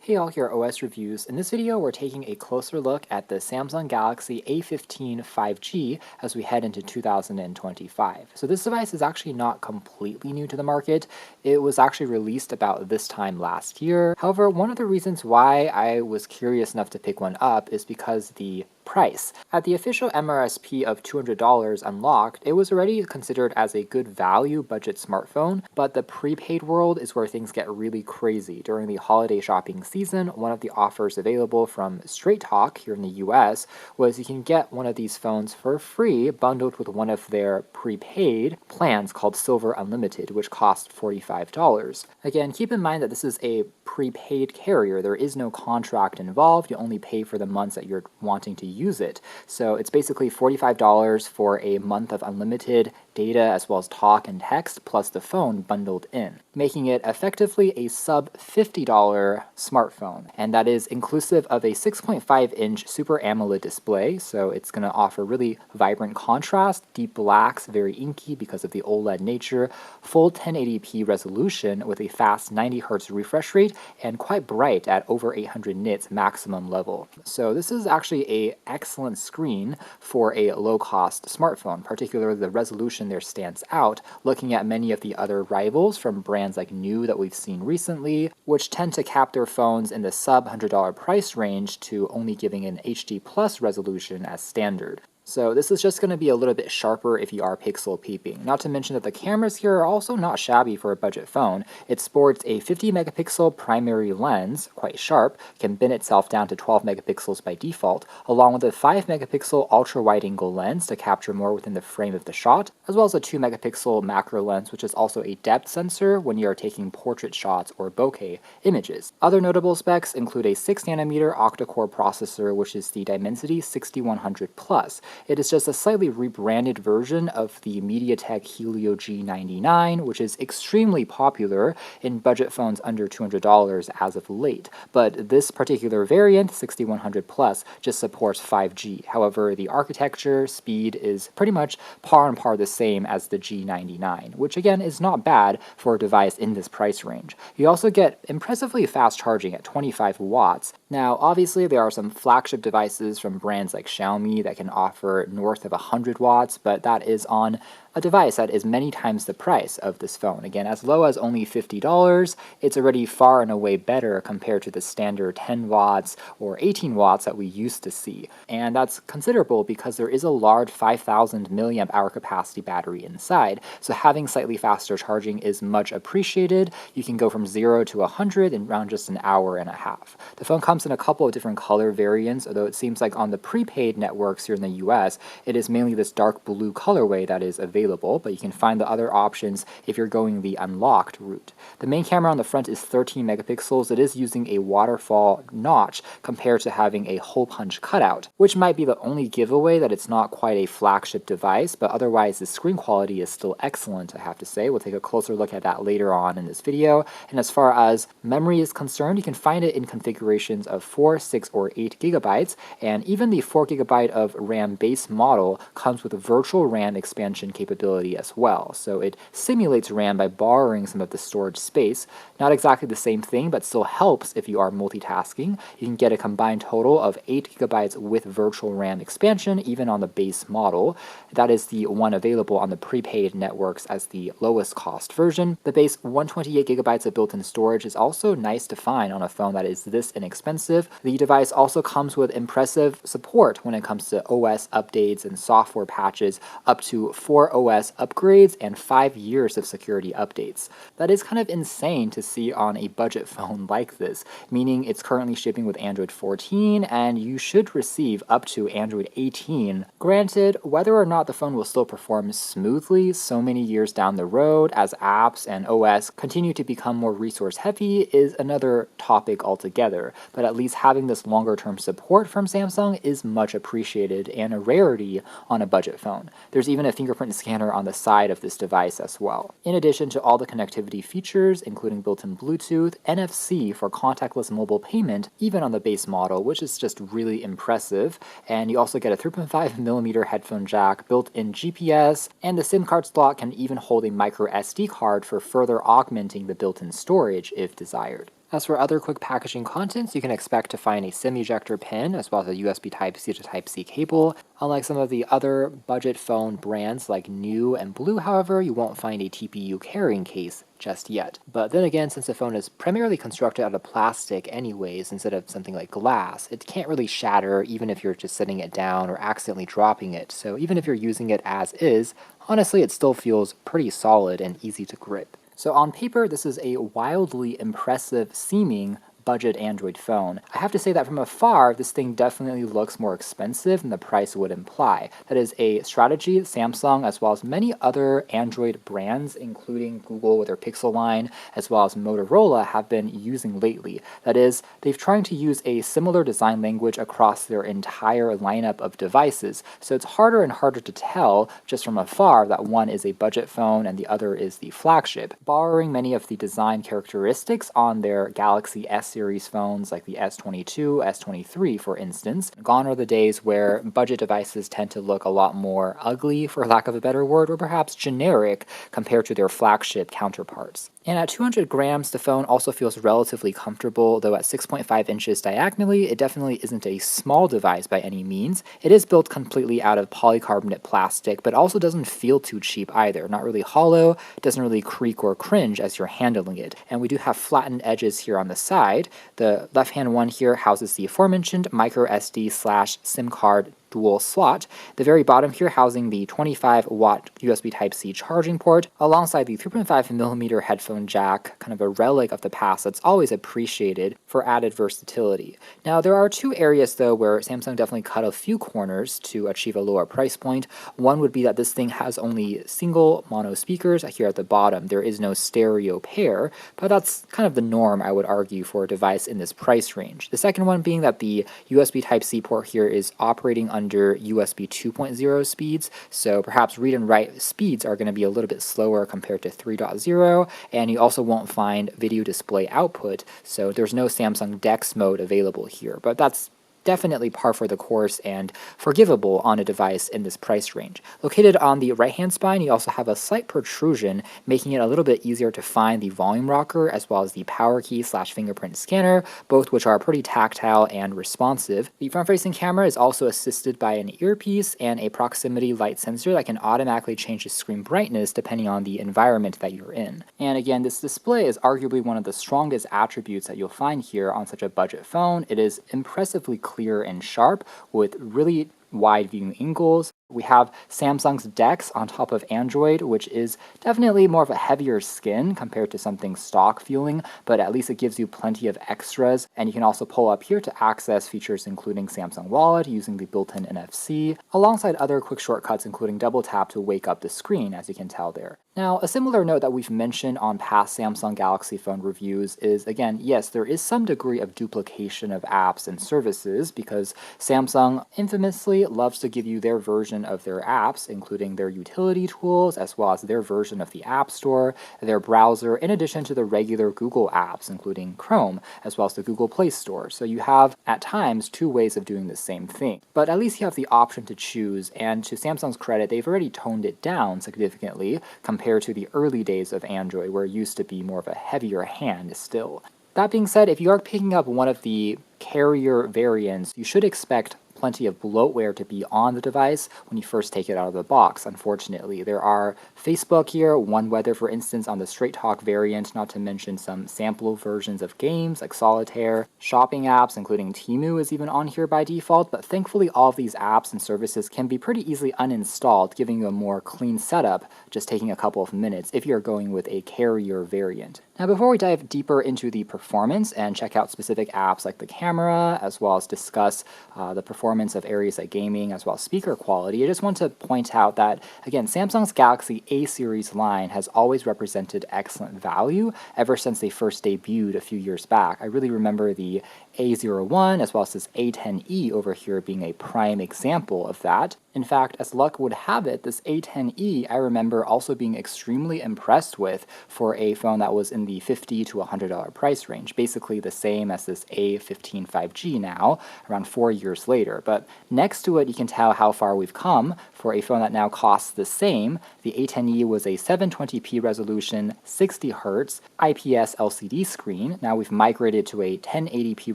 Hey all, here at OS Reviews. In this video, we're taking a closer look at the Samsung Galaxy A15 5G as we head into 2025. So this device is actually not completely new to the market. It was actually released about this time last year. However, one of the reasons why I was curious enough to pick one up is because the price. At the official MRSP of $200 unlocked, it was already considered as a good value budget smartphone, but the prepaid world is where things get really crazy. During the holiday shopping season, one of the offers available from Straight Talk here in the US was you can get one of these phones for free bundled with one of their prepaid plans called Silver Unlimited, which cost $45. Again, keep in mind that this is a prepaid carrier. There is no contract involved. You only pay for the months that you're wanting to use it. So it's basically $45 for a month of unlimited data as well as talk and text plus the phone bundled in, making it effectively a sub $50 smartphone. And that is inclusive of a 6.5-inch Super AMOLED display, so it's going to offer really vibrant contrast, deep blacks, very inky because of the OLED nature, full 1080p resolution with a fast 90Hz refresh rate, and quite bright at over 800 nits maximum level. So this is actually an excellent screen for a low-cost smartphone. Particularly the resolution there stands out, looking at many of the other rivals from brands like New that we've seen recently, which tend to cap their phones in the sub $100 price range to only giving an HD plus resolution as standard. So this is just going to be a little bit sharper if you are pixel peeping. Not to mention that the cameras here are also not shabby for a budget phone. It sports a 50 megapixel primary lens, quite sharp, can bin itself down to 12 megapixels by default, along with a 5 megapixel ultra wide angle lens to capture more within the frame of the shot, as well as a 2 megapixel macro lens, which is also a depth sensor when you are taking portrait shots or bokeh images. Other notable specs include a 6nm octa-core processor, which is the Dimensity 6100 Plus. It is just a slightly rebranded version of the MediaTek Helio G99, which is extremely popular in budget phones under $200 as of late. But this particular variant, 6100 Plus, just supports 5G. However, the architecture, speed is pretty much par and par the same as the G99, which again is not bad for a device in this price range. You also get impressively fast charging at 25 watts. Now, obviously, there are some flagship devices from brands like Xiaomi that can offer north of 100 watts, but that is on a device that is many times the price of this phone. Again, as low as only $50, it's already far and away better compared to the standard 10 watts or 18 watts that we used to see. And that's considerable because there is a large 5,000 milliamp hour capacity battery inside, so having slightly faster charging is much appreciated. You can go from 0 to 100 in around just an hour and a half. The phone comes in a couple of different color variants, although it seems like on the prepaid networks here in the US, it is mainly this dark blue colorway that is available, but you can find the other options if you're going the unlocked route. The main camera on the front is 13 megapixels. It is using a waterfall notch compared to having a hole punch cutout, which might be the only giveaway that it's not quite a flagship device, but otherwise the screen quality is still excellent, I have to say. We'll take a closer look at that later on in this video. And as far as memory is concerned, you can find it in configurations of 4, 6, or 8 gigabytes, and even the 4 gigabyte of RAM base model comes with a virtual RAM expansion capability as well. So it simulates RAM by borrowing some of the storage space. Not exactly the same thing, but still helps if you are multitasking. You can get a combined total of 8 gigabytes with virtual RAM expansion, even on the base model. That is the one available on the prepaid networks as the lowest cost version. The base 128 gigabytes of built-in storage is also nice to find on a phone that is this inexpensive. The device also comes with impressive support when it comes to OS updates and software patches, up to 4 OS upgrades and 5 years of security updates. That is kind of insane to see on a budget phone like this, meaning it's currently shipping with Android 14 and you should receive up to Android 18. Granted, whether or not the phone will still perform smoothly so many years down the road as apps and OS continue to become more resource heavy is another topic altogether, but at least having this longer term support from Samsung is much appreciated and a rarity on a budget phone. There's even a fingerprint scanner on the side of this device as well. In addition to all the connectivity features, including built-in Bluetooth, NFC for contactless mobile payment, even on the base model, which is just really impressive. And you also get a 3.5mm headphone jack, built-in GPS, and the SIM card slot can even hold a micro SD card for further augmenting the built-in storage if desired. As for other quick packaging contents, you can expect to find a SIM ejector pin as well as a USB Type-C to Type-C cable. Unlike some of the other budget phone brands like New and Blue, however, you won't find a TPU carrying case just yet. But then again, since the phone is primarily constructed out of plastic anyways instead of something like glass, it can't really shatter even if you're just setting it down or accidentally dropping it. So even if you're using it as is, honestly, it still feels pretty solid and easy to grip. So on paper, this is a wildly impressive seeming budget Android phone. I have to say that from afar, this thing definitely looks more expensive than the price would imply. That is a strategy Samsung, as well as many other Android brands, including Google with their Pixel line, as well as Motorola, have been using lately. That is, they've tried to use a similar design language across their entire lineup of devices, so it's harder and harder to tell just from afar that one is a budget phone and the other is the flagship. Borrowing many of the design characteristics on their Galaxy S series phones like the S22, S23, for instance. Gone are the days where budget devices tend to look a lot more ugly, for lack of a better word, or perhaps generic compared to their flagship counterparts. And at 200 grams, the phone also feels relatively comfortable, though at 6.5 inches diagonally, it definitely isn't a small device by any means. It is built completely out of polycarbonate plastic, but also doesn't feel too cheap either. Not really hollow, doesn't really creak or cringe as you're handling it. And we do have flattened edges here on the side. The left-hand one here houses the aforementioned micro SD/SIM card dual slot, the very bottom here housing the 25-watt USB Type-C charging port, alongside the 3.5mm headphone jack, kind of a relic of the past that's always appreciated for added versatility. Now, there are two areas, though, where Samsung definitely cut a few corners to achieve a lower price point. One would be that this thing has only single mono speakers here at the bottom. There is no stereo pair, but that's kind of the norm, I would argue, for a device in this price range. The second one being that the USB Type-C port here is operating under USB 2.0 speeds, so perhaps read and write speeds are going to be a little bit slower compared to 3.0, and you also won't find video display output, so there's no Samsung DeX mode available here, but that's definitely par for the course and forgivable on a device in this price range. Located on the right-hand spine, you also have a slight protrusion, making it a little bit easier to find the volume rocker as well as the power key/fingerprint scanner, both which are pretty tactile and responsive. The front-facing camera is also assisted by an earpiece and a proximity light sensor that can automatically change the screen brightness depending on the environment that you're in. And again, this display is arguably one of the strongest attributes that you'll find here on such a budget phone. It is impressively clear and sharp with really wide viewing angles. We have Samsung's DeX on top of Android, which is definitely more of a heavier skin compared to something stock feeling, but at least it gives you plenty of extras. And you can also pull up here to access features including Samsung Wallet using the built-in NFC, alongside other quick shortcuts including double tap to wake up the screen, as you can tell there. Now, a similar note that we've mentioned on past Samsung Galaxy phone reviews is, again, yes, there is some degree of duplication of apps and services because Samsung infamously loves to give you their version of their apps, including their utility tools, as well as their version of the App Store, their browser, in addition to the regular Google apps, including Chrome, as well as the Google Play Store. So you have, at times, two ways of doing the same thing. But at least you have the option to choose, and to Samsung's credit, they've already toned it down significantly compared to the early days of Android, where it used to be more of a heavier hand still. That being said, if you are picking up one of the carrier variants, you should expect plenty of bloatware to be on the device when you first take it out of the box, unfortunately. There are Facebook here, OneWeather for instance on the Straight Talk variant, not to mention some sample versions of games like Solitaire. Shopping apps including Temu is even on here by default, but thankfully all of these apps and services can be pretty easily uninstalled, giving you a more clean setup, just taking a couple of minutes if you're going with a carrier variant. Now before we dive deeper into the performance and check out specific apps like the camera, as well as discuss the performance of areas like gaming as well as speaker quality, I just want to point out that, again, Samsung's Galaxy A series line has always represented excellent value ever since they first debuted a few years back. I really remember the A01 as well as this A10e over here being a prime example of that. In fact, as luck would have it, this A10e I remember also being extremely impressed with for a phone that was in the $50 to $100 price range, basically the same as this A15 5G now, around 4 years later. But next to it, you can tell how far we've come. For a phone that now costs the same, the A10e was a 720p resolution, 60 Hz IPS LCD screen. Now we've migrated to a 1080p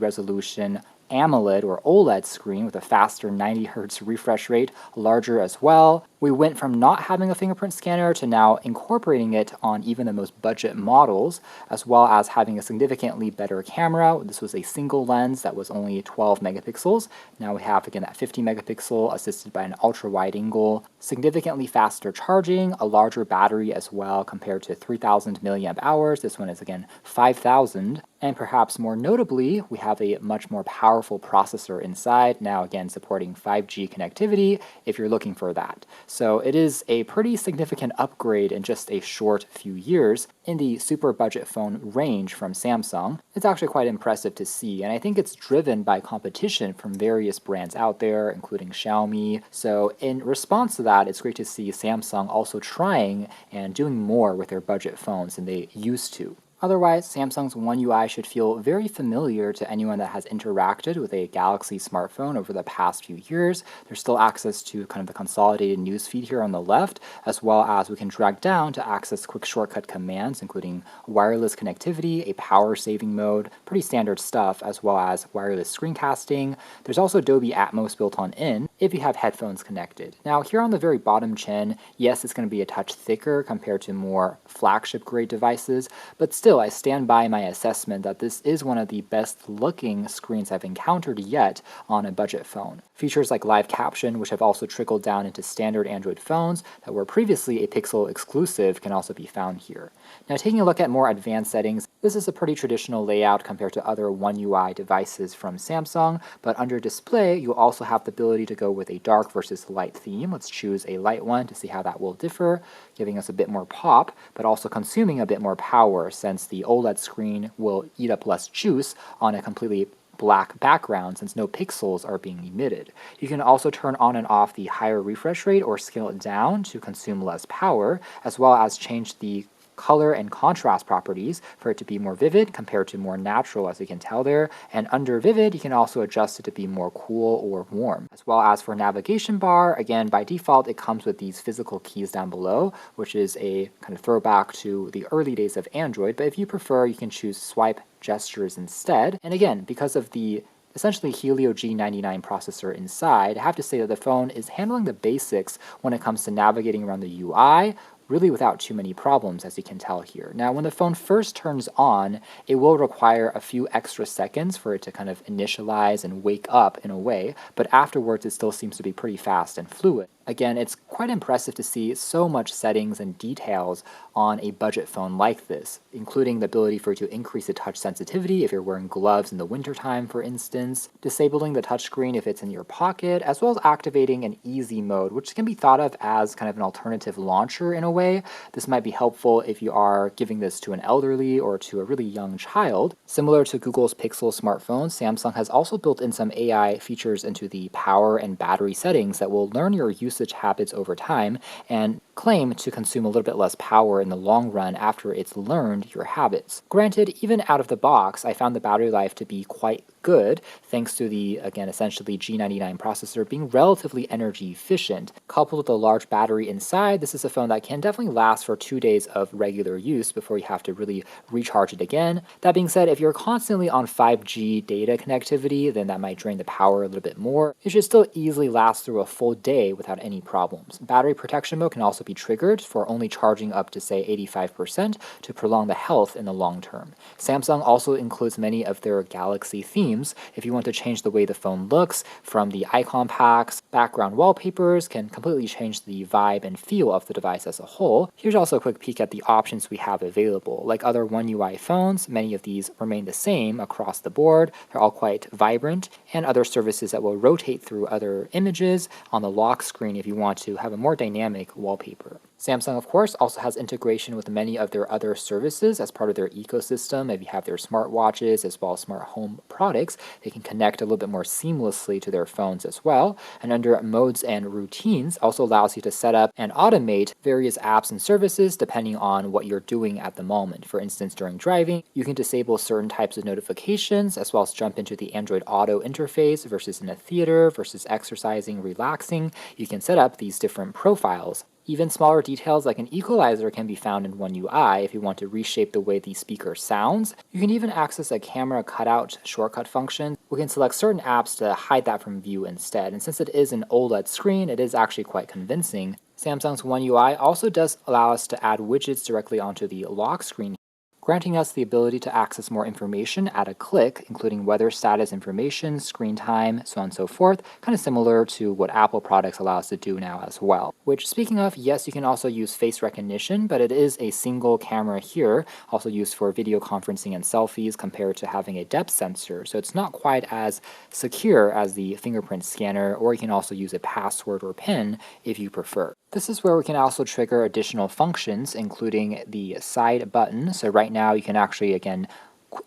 resolution AMOLED or OLED screen with a faster 90 Hz refresh rate, larger as well. We went from not having a fingerprint scanner to now incorporating it on even the most budget models, as well as having a significantly better camera. This was a single lens that was only 12 megapixels. Now we have, again, that 50 megapixel assisted by an ultra-wide angle, significantly faster charging, a larger battery as well compared to 3,000 milliamp hours. This one is, again, 5,000. And perhaps more notably, we have a much more powerful processor inside, now again supporting 5G connectivity if you're looking for that. So it is a pretty significant upgrade in just a short few years in the super budget phone range from Samsung. It's actually quite impressive to see, and I think it's driven by competition from various brands out there, including Xiaomi. So in response to that, it's great to see Samsung also trying and doing more with their budget phones than they used to. Otherwise, Samsung's One UI should feel very familiar to anyone that has interacted with a Galaxy smartphone over the past few years. There's still access to kind of the consolidated news feed here on the left, as well as we can drag down to access quick shortcut commands, including wireless connectivity, a power saving mode, pretty standard stuff, as well as wireless screencasting. There's also Dolby Atmos built on in if you have headphones connected. Now, here on the very bottom chin, yes, it's going to be a touch thicker compared to more flagship grade devices, but still, I stand by my assessment that this is one of the best looking screens I've encountered yet on a budget phone. Features like live caption, which have also trickled down into standard Android phones that were previously a Pixel exclusive, can also be found here. Now, taking a look at more advanced settings, this is a pretty traditional layout compared to other One UI devices from Samsung, but under display, you also have the ability to go with a dark versus light theme. Let's choose a light one to see how that will differ, giving us a bit more pop, but also consuming a bit more power since the OLED screen will eat up less juice on a completely black background since no pixels are being emitted. You can also turn on and off the higher refresh rate or scale it down to consume less power, as well as change the color and contrast properties for it to be more vivid compared to more natural, as you can tell there. And under vivid, you can also adjust it to be more cool or warm. As well as for navigation bar, again, by default, it comes with these physical keys down below, which is a kind of throwback to the early days of Android. But if you prefer, you can choose swipe gestures instead. And again, because of the essentially Helio G99 processor inside, I have to say that the phone is handling the basics when it comes to navigating around the UI, really without too many problems, as you can tell here. Now, when the phone first turns on, it will require a few extra seconds for it to kind of initialize and wake up in a way, but afterwards it still seems to be pretty fast and fluid. Again, it's quite impressive to see so much settings and details on a budget phone like this, including the ability for you to increase the touch sensitivity if you're wearing gloves in the wintertime, for instance, disabling the touchscreen if it's in your pocket, as well as activating an easy mode, which can be thought of as kind of an alternative launcher in a way. This might be helpful if you are giving this to an elderly or to a really young child. Similar to Google's Pixel smartphones, Samsung has also built in some AI features into the power and battery settings that will learn your usage habits over time and claim to consume a little bit less power in the long run after it's learned your habits. Granted, even out of the box, I found the battery life to be quite good, thanks to the, again, essentially G99 processor being relatively energy efficient. Coupled with a large battery inside, this is a phone that can definitely last for 2 days of regular use before you have to really recharge it again. That being said, if you're constantly on 5G data connectivity, then that might drain the power a little bit more. It should still easily last through a full day without any problems. Battery protection mode can also be triggered for only charging up to, say, 85% to prolong the health in the long term. Samsung also includes many of their Galaxy themes if you want to change the way the phone looks, from the icon packs, background wallpapers can completely change the vibe and feel of the device as a whole. Here's also a quick peek at the options we have available. Like other One UI phones, many of these remain the same across the board. They're all quite vibrant, and other services that will rotate through other images on the lock screen if you want to have a more dynamic wallpaper. Samsung, of course, also has integration with many of their other services as part of their ecosystem. If you have their smartwatches as well as smart home products, they can connect a little bit more seamlessly to their phones as well. And under modes and routines, also allows you to set up and automate various apps and services depending on what you're doing at the moment. For instance, during driving, you can disable certain types of notifications as well as jump into the Android Auto interface versus in a theater versus exercising, relaxing. You can set up these different profiles. Even smaller details like an equalizer can be found in One UI if you want to reshape the way the speaker sounds. You can even access a camera cutout shortcut function. We can select certain apps to hide that from view instead, and since it is an OLED screen, it is actually quite convincing. Samsung's One UI also does allow us to add widgets directly onto the lock screen, granting us the ability to access more information at a click, including weather status information, screen time, so on and so forth, kind of similar to what Apple products allow us to do now as well. Which, speaking of, yes, you can also use face recognition, but it is a single camera here, also used for video conferencing and selfies compared to having a depth sensor, so it's not quite as secure as the fingerprint scanner, or you can also use a password or PIN if you prefer. This is where we can also trigger additional functions, including the side button. So right now you can actually, again,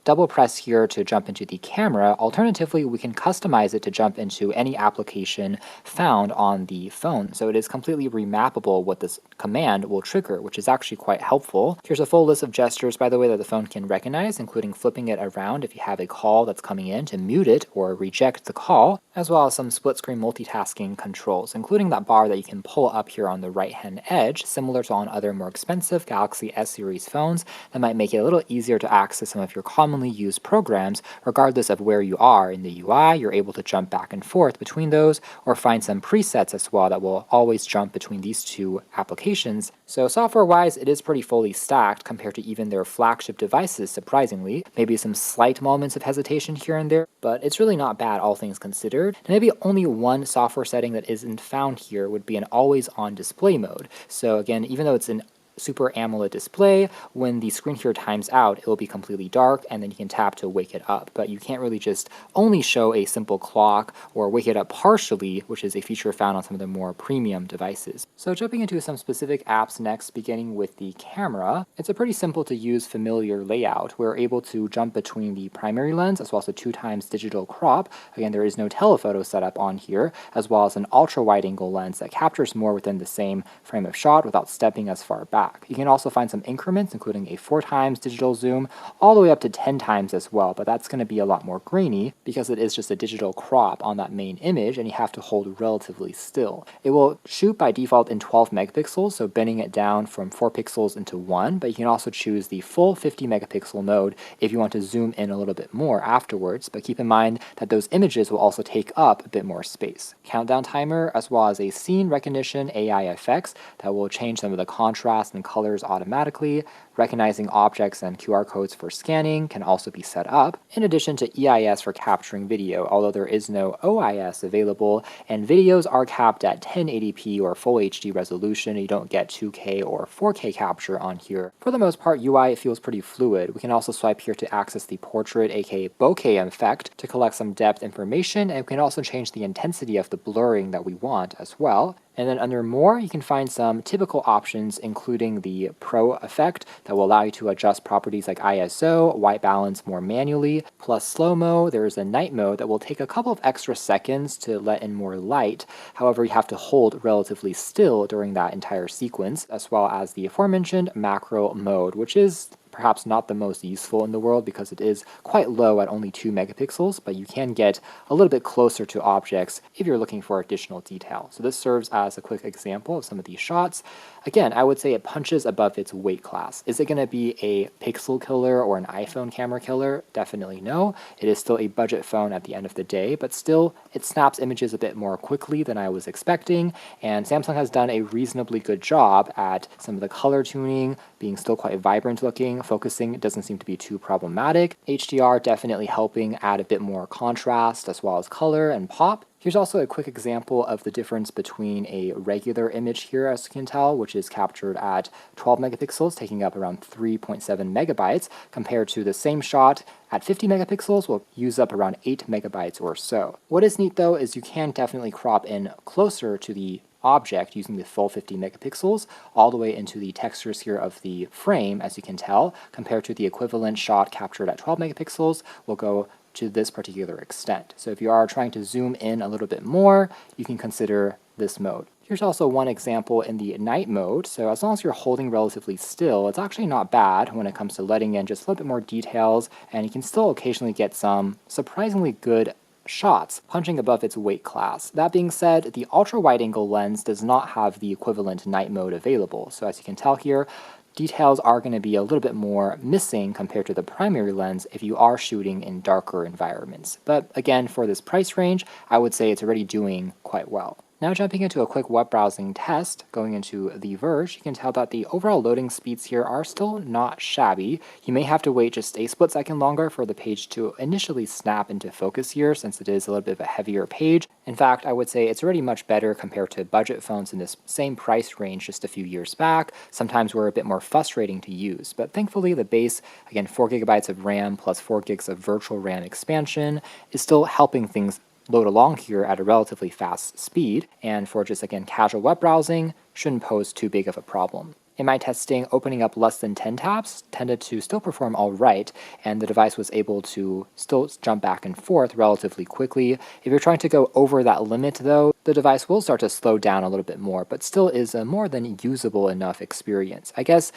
double press here to jump into the camera. Alternatively, we can customize it to jump into any application found on the phone. So it is completely remappable what this command will trigger, which is actually quite helpful. Here's a full list of gestures, by the way, that the phone can recognize, including flipping it around if you have a call that's coming in to mute it or reject the call, as well as some split-screen multitasking controls, including that bar that you can pull up here on the right-hand edge, similar to on other more expensive Galaxy S series phones that might make it a little easier to access some of your commonly used programs. Regardless of where you are in the UI, you're able to jump back and forth between those or find some presets as well that will always jump between these two applications. So software-wise, it is pretty fully stacked compared to even their flagship devices, surprisingly. Maybe some slight moments of hesitation here and there, but it's really not bad all things considered. And maybe only one software setting that isn't found here would be an always-on display mode. So again, even though it's an Super AMOLED display, when the screen here times out, it will be completely dark, and then you can tap to wake it up. But you can't really just only show a simple clock or wake it up partially, which is a feature found on some of the more premium devices. So jumping into some specific apps next, beginning with the camera, it's a pretty simple to use familiar layout. We're able to jump between the primary lens as well as a 2x digital crop. Again, there is no telephoto setup on here, as well as an ultra wide angle lens that captures more within the same frame of shot without stepping as far back. You can also find some increments, including a 4x digital zoom, all the way up to 10x as well, but that's going to be a lot more grainy because it is just a digital crop on that main image and you have to hold relatively still. It will shoot by default in 12 megapixels, so bending it down from 4 pixels into 1, but you can also choose the full 50 megapixel mode if you want to zoom in a little bit more afterwards, but keep in mind that those images will also take up a bit more space. Countdown timer, as well as a scene recognition AI effects that will change some of the contrast and colors automatically. Recognizing objects and QR codes for scanning can also be set up, in addition to EIS for capturing video, although there is no OIS available, and videos are capped at 1080p or Full HD resolution. You don't get 2K or 4K capture on here. For the most part, UI feels pretty fluid. We can also swipe here to access the portrait, aka bokeh effect, to collect some depth information, and we can also change the intensity of the blurring that we want as well. And then under More, you can find some typical options, including the Pro effect that will allow you to adjust properties like ISO, white balance more manually, plus slow-mo. There is a night mode that will take a couple of extra seconds to let in more light. However, you have to hold relatively still during that entire sequence, as well as the aforementioned macro mode, which is perhaps not the most useful in the world because it is quite low at only 2 megapixels, but you can get a little bit closer to objects if you're looking for additional detail. So this serves as a quick example of some of these shots. Again, I would say it punches above its weight class. Is it going to be a pixel killer or an iPhone camera killer? Definitely no. It is still a budget phone at the end of the day, but still it snaps images a bit more quickly than I was expecting, and Samsung has done a reasonably good job at some of the color tuning, being still quite vibrant looking. Focusing doesn't seem to be too problematic. HDR definitely helping add a bit more contrast as well as color and pop. Here's also a quick example of the difference between a regular image here, as you can tell, which is captured at 12 megapixels, taking up around 3.7 megabytes, compared to the same shot at 50 megapixels will use up around 8 megabytes or so. What is neat though is you can definitely crop in closer to the object using the full 50 megapixels all the way into the textures here of the frame, as you can tell, compared to the equivalent shot captured at 12 megapixels will go to this particular extent. So if you are trying to zoom in a little bit more, you can consider this mode. Here's also one example in the night mode. So as long as you're holding relatively still, it's actually not bad when it comes to letting in just a little bit more details, and you can still occasionally get some surprisingly good shots punching above its weight class. That being said, the ultra wide angle lens does not have the equivalent night mode available. So as you can tell here, details are going to be a little bit more missing compared to the primary lens if you are shooting in darker environments. But again, for this price range, I would say it's already doing quite well. Now jumping into a quick web browsing test, going into The Verge, you can tell that the overall loading speeds here are still not shabby. You may have to wait just a split second longer for the page to initially snap into focus here, since it is a little bit of a heavier page. In fact, I would say it's already much better compared to budget phones in this same price range just a few years back. Sometimes were a bit more frustrating to use, but thankfully the base, again 4 gigabytes of RAM plus 4 gigs of virtual RAM expansion, is still helping things load along here at a relatively fast speed, and for just, again, casual web browsing, shouldn't pose too big of a problem. In my testing, opening up less than 10 tabs tended to still perform all right, and the device was able to still jump back and forth relatively quickly. If you're trying to go over that limit, though, the device will start to slow down a little bit more, but still is a more than usable enough experience. I guess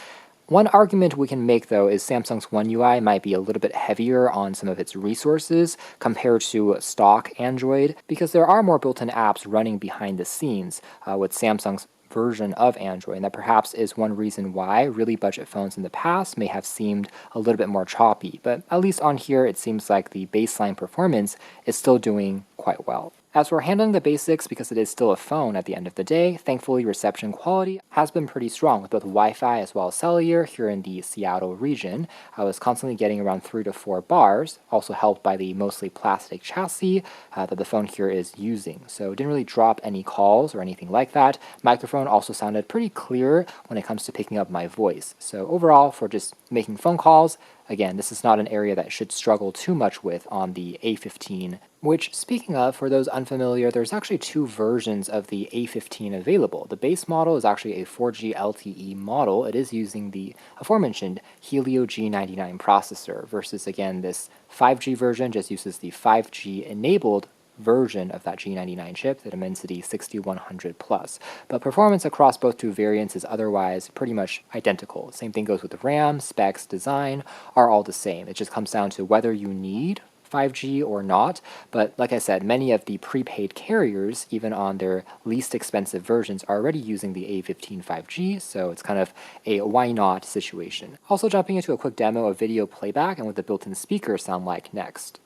one argument we can make, though, is Samsung's One UI might be a little bit heavier on some of its resources compared to stock Android, because there are more built-in apps running behind the scenes with Samsung's version of Android, and that perhaps is one reason why really budget phones in the past may have seemed a little bit more choppy. But at least on here, it seems like the baseline performance is still doing quite well. As for handling the basics, because it is still a phone at the end of the day, thankfully reception quality has been pretty strong with both Wi-Fi as well as cellular here in the Seattle region. I was constantly getting around 3 to 4 bars, also helped by the mostly plastic chassis that the phone here is using. So it didn't really drop any calls or anything like that. Microphone also sounded pretty clear when it comes to picking up my voice. So overall, for just making phone calls, again, this is not an area that should struggle too much with on the A15, which, speaking of, for those unfamiliar, there's actually 2 versions of the A15 available. The base model is actually a 4G LTE model. It is using the aforementioned Helio G99 processor versus, again, this 5G version just uses the 5G enabled version of that G99 chip, the Dimensity 6100 Plus. But performance across both 2 variants is otherwise pretty much identical. Same thing goes with the RAM, specs, design are all the same. It just comes down to whether you need 5G or not, but like I said, many of the prepaid carriers, even on their least expensive versions, are already using the A15 5G, so it's kind of a why not situation. Also jumping into a quick demo of video playback and what the built-in speakers sound like next.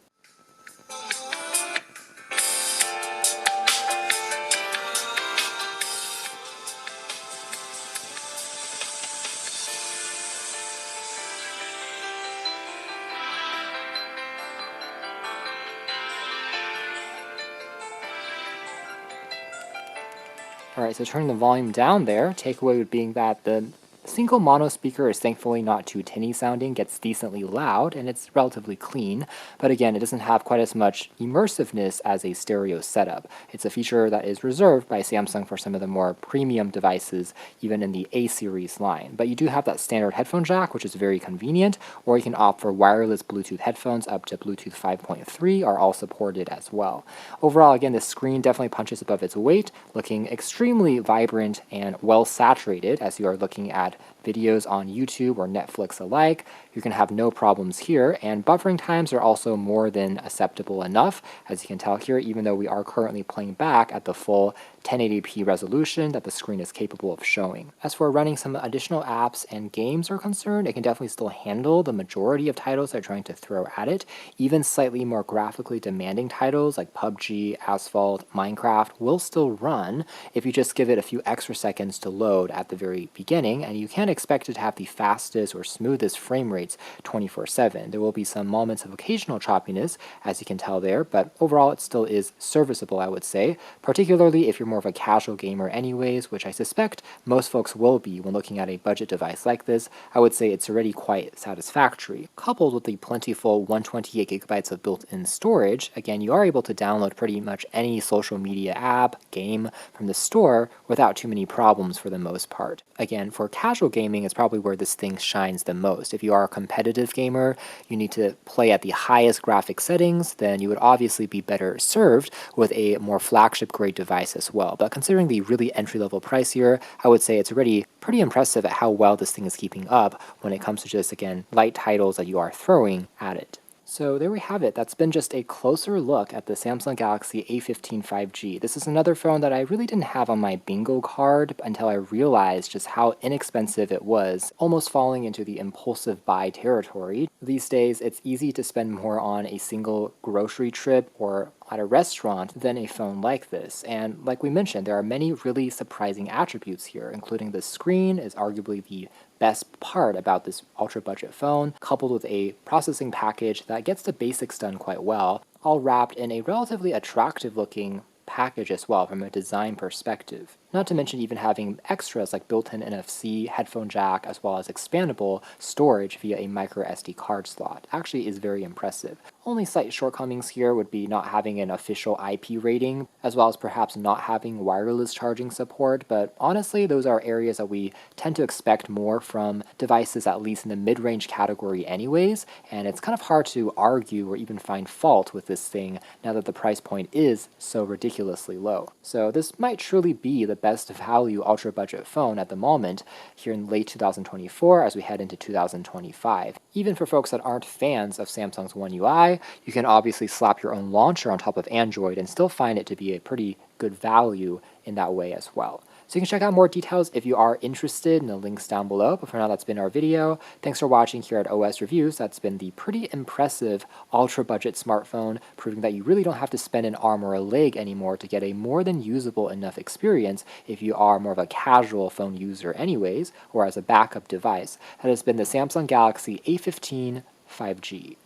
Alright, so turning the volume down there, takeaway would being that the single mono speaker is thankfully not too tinny sounding, gets decently loud, and it's relatively clean, but again, it doesn't have quite as much immersiveness as a stereo setup. It's a feature that is reserved by Samsung for some of the more premium devices, even in the A series line. But you do have that standard headphone jack, which is very convenient, or you can opt for wireless Bluetooth headphones up to Bluetooth 5.3 are all supported as well. Overall, again, this screen definitely punches above its weight, looking extremely vibrant and well saturated as you are looking at videos on YouTube or Netflix alike. You're going to have no problems here, and buffering times are also more than acceptable enough, as you can tell here, even though we are currently playing back at the full 1080p resolution that the screen is capable of showing. As for running some additional apps and games are concerned, it can definitely still handle the majority of titles they're trying to throw at it. Even slightly more graphically demanding titles like PUBG, Asphalt, Minecraft will still run if you just give it a few extra seconds to load at the very beginning, and you can expect it to have the fastest or smoothest frame rates 24/7. There will be some moments of occasional choppiness, as you can tell there, but overall it still is serviceable, I would say, particularly if you're more of a casual gamer anyways, which I suspect most folks will be when looking at a budget device like this. I would say it's already quite satisfactory. Coupled with the plentiful 128 gigabytes of built-in storage, again, you are able to download pretty much any social media app, game from the store without too many problems for the most part. Again, for casual gaming is probably where this thing shines the most. If you are a competitive gamer, you need to play at the highest graphic settings, then you would obviously be better served with a more flagship grade device as well. But considering the really entry-level price here, I would say it's already pretty impressive at how well this thing is keeping up when it comes to just, again, light titles that you are throwing at it. So there we have it. That's been just a closer look at the Samsung Galaxy A15 5G. This is another phone that I really didn't have on my bingo card until I realized just how inexpensive it was, almost falling into the impulsive buy territory. These days, it's easy to spend more on a single grocery trip or at a restaurant than a phone like this. And like we mentioned, there are many really surprising attributes here, including the screen is arguably the best part about this ultra budget phone, coupled with a processing package that gets the basics done quite well, all wrapped in a relatively attractive looking package as well from a design perspective. Not to mention even having extras like built-in NFC, headphone jack, as well as expandable storage via a micro SD card slot. Actually is very impressive. Only slight shortcomings here would be not having an official IP rating, as well as perhaps not having wireless charging support, but honestly, those are areas that we tend to expect more from devices, at least in the mid-range category anyways, and it's kind of hard to argue or even find fault with this thing now that the price point is so ridiculously low. So this might truly be the best value ultra budget phone at the moment here in late 2024 as we head into 2025. Even for folks that aren't fans of Samsung's One UI, you can obviously slap your own launcher on top of Android and still find it to be a pretty good value in that way as well. So you can check out more details if you are interested in the links down below. But for now, that's been our video. Thanks for watching here at OS Reviews. That's been the pretty impressive ultra budget smartphone, proving that you really don't have to spend an arm or a leg anymore to get a more than usable enough experience if you are more of a casual phone user anyways, or as a backup device. That has been the Samsung Galaxy A15 5G.